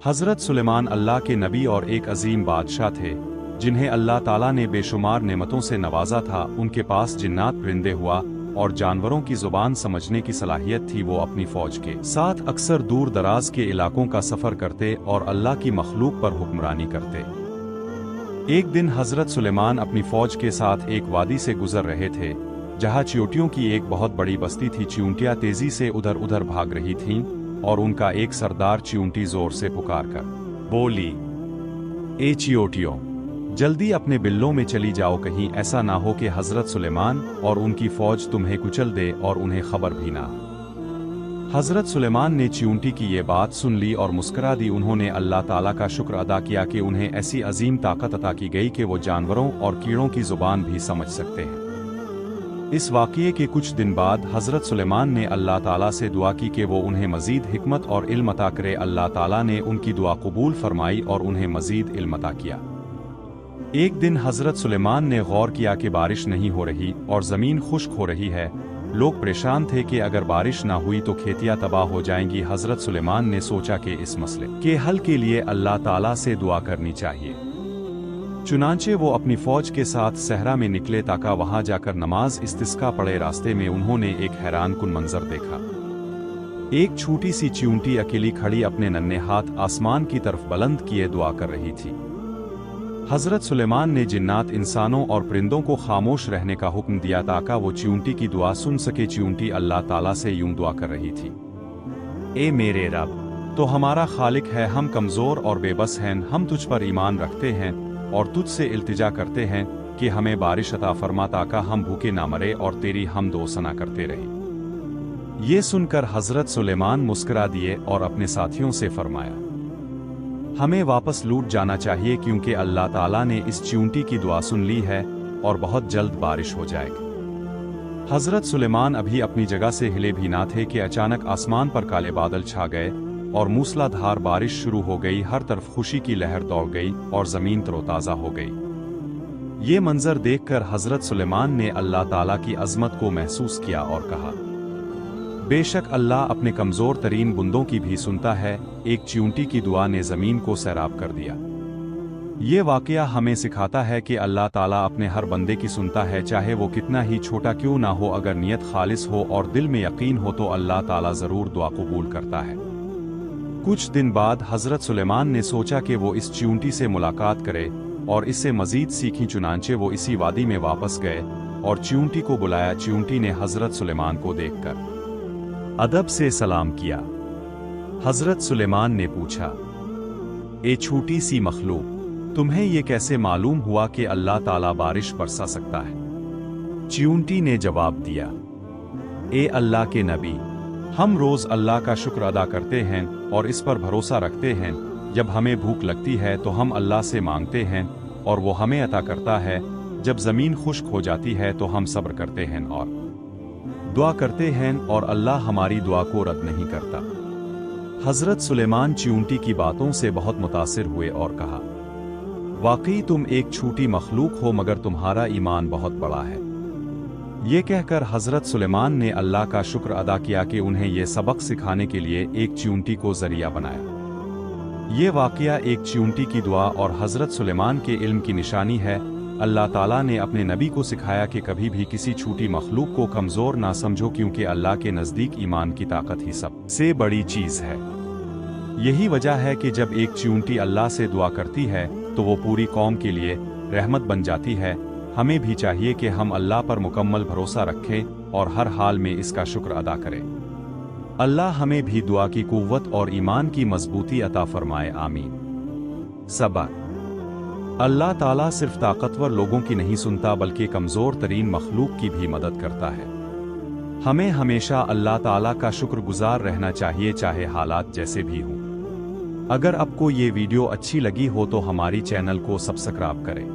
हज़रत सुलेमान अल्लाह के नबी और एक अजीम बादशाह थे, जिन्हें अल्लाह ताला ने बेशुमार नेमतों से नवाजा था। उनके पास जिन्नात, परिंदे हुआ और जानवरों की जुबान समझने की सलाहियत थी। वो अपनी फौज के साथ अक्सर दूर दराज के इलाकों का सफ़र करते और अल्लाह की मखलूक पर हुक्मरानी करते। एक दिन हज़रत सुलेमान अपनी फौज के साथ एक वादी से गुजर रहे थे, जहाँ चींटियों की एक बहुत बड़ी बस्ती थी। चींटियाँ तेजी से उधर उधर भाग रही थीं और उनका एक सरदार चींटी जोर से पुकारकर बोली, ए चींटियों, जल्दी अपने बिल्लों में चली जाओ, कहीं ऐसा ना हो कि हज़रत सुलेमान और उनकी फौज तुम्हें कुचल दे और उन्हें खबर भी ना। हज़रत सुलेमान ने चींटी की ये बात सुन ली और मुस्करा दी। उन्होंने अल्लाह ताला का शुक्र अदा किया कि उन्हें ऐसी अजीम ताकत अता की गई कि वो जानवरों और कीड़ों की जुबान भी समझ सकते हैं। इस वाक़ये के कुछ दिन बाद हज़रत सुलेमान ने अल्लाह ताला से दुआ की कि वो उन्हें मज़ीद हिकमत और इल्म अता करे। अल्लाह ताला ने उनकी दुआ कबूल फरमाई और उन्हें मज़ीद इल्म अता किया। एक दिन हज़रत सुलेमान ने गौर किया कि बारिश नहीं हो रही और ज़मीन खुश्क हो रही है। लोग परेशान थे कि अगर बारिश ना हुई तो खेतियाँ तबाह हो जाएंगी। हज़रत सुलेमान ने सोचा कि इस मसले के हल के लिए अल्लाह ताला से दुआ करनी चाहिए। चुनांचे वो अपनी फौज के साथ सहरा में निकले ताकि वहां जाकर नमाज इस्तिस्का पढ़े। रास्ते में उन्होंने एक हैरान कुन मंजर देखा। एक छोटी सी चींटी अकेली खड़ी अपने नन्हे हाथ आसमान की तरफ बुलंद किए दुआ कर रही थी। हज़रत सुलेमान ने जिन्नात, इंसानों और परिंदों को खामोश रहने का हुक्म दिया ताकि वो चींटी की दुआ सुन सके। चींटी अल्लाह ताला से यूं दुआ कर रही थी, ए मेरे रब, तो हमारा खालिक है, हम कमज़ोर और बेबस हैं। हम तुझ पर ईमान रखते हैं और तुझसे इल्तिजा करते हैं कि हमें बारिश अता फरमा ताकि हम भूखे ना मरे और तेरी हमद व सना करते रहे। ये सुनकर हज़रत सुलेमान मुस्करा दिए और अपने साथियों से फरमाया, हमें वापस लौट जाना चाहिए क्योंकि अल्लाह ताला ने इस चींटी की दुआ सुन ली है और बहुत जल्द बारिश हो जाएगी। हज़रत सुलेमान अभी अपनी जगह से हिले भी ना थे कि अचानक आसमान पर काले बादल छा गए और मूसलाधार बारिश शुरू हो गई। हर तरफ खुशी की लहर दौड़ गई और ज़मीन तरोताज़ा हो गई। ये मंजर देखकर हज़रत सुलेमान ने अल्लाह ताला की अज़मत को महसूस किया और कहा, बेशक अल्लाह अपने कमज़ोर तरीन बुंदों की भी सुनता है। एक चींटी की दुआ ने ज़मीन को सैराब कर दिया। ये वाक़या हमें सिखाता है कि अल्लाह ताला अपने हर बंदे की सुनता है, चाहे वो कितना ही छोटा क्यों ना हो। अगर नीयत खालिस हो और दिल में यकीन हो तो अल्लाह ताला ज़रूर दुआ कबूल करता है। कुछ दिन बाद हज़रत सुलेमान ने सोचा कि वो इस चींटी से मुलाकात करे और इससे मज़ीद सीखें। चुनांचे वो इसी वादी में वापस गए और चींटी को बुलाया। चींटी ने हज़रत सुलेमान को देखकर अदब से सलाम किया। हज़रत सुलेमान ने पूछा, ए छोटी सी मखलूक, तुम्हें ये कैसे मालूम हुआ कि अल्लाह ताला बारिश बरसा सकता है? चींटी ने जवाब दिया, ए अल्लाह के नबी, हम रोज़ अल्लाह का शुक्र अदा करते हैं और इस पर भरोसा रखते हैं। जब हमें भूख लगती है तो हम अल्लाह से मांगते हैं और वो हमें अता करता है। जब ज़मीन खुश्क हो जाती है तो हम सब्र करते हैं और दुआ करते हैं और अल्लाह हमारी दुआ को रद्द नहीं करता। हज़रत सुलेमान चींटी की बातों से बहुत मुतासिर हुए और कहा, वाकई तुम एक छोटी मखलूक हो मगर तुम्हारा ईमान बहुत बड़ा है। ये कहकर हज़रत सुलेमान ने अल्लाह का शुक्र अदा किया कि उन्हें ये सबक सिखाने के लिए एक चींटी को ज़रिया बनाया। ये वाक़या एक चींटी की दुआ और हज़रत सुलेमान के इल्म की निशानी है। अल्लाह ताला ने अपने नबी को सिखाया कि कभी भी किसी छोटी मखलूक को कमज़ोर ना समझो, क्योंकि अल्लाह के नज़दीक ईमान की ताकत ही सबसे बड़ी चीज़ है। यही वजह है कि जब एक चींटी अल्लाह से दुआ करती है तो वो पूरी कौम के लिए रहमत बन जाती है। हमें भी चाहिए कि हम अल्लाह पर मुकम्मल भरोसा रखें और हर हाल में इसका शुक्र अदा करें। अल्लाह हमें भी दुआ की कुव्वत और ईमान की मजबूती अता फरमाए, आमीन। सबक: अल्लाह ताला सिर्फ ताकतवर लोगों की नहीं सुनता बल्कि कमज़ोर तरीन मखलूक की भी मदद करता है। हमें हमेशा अल्लाह ताला का शुक्रगुजार रहना चाहिए, चाहे हालात जैसे भी हों। अगर आपको ये वीडियो अच्छी लगी हो तो हमारी चैनल को सब्सक्राइब करें।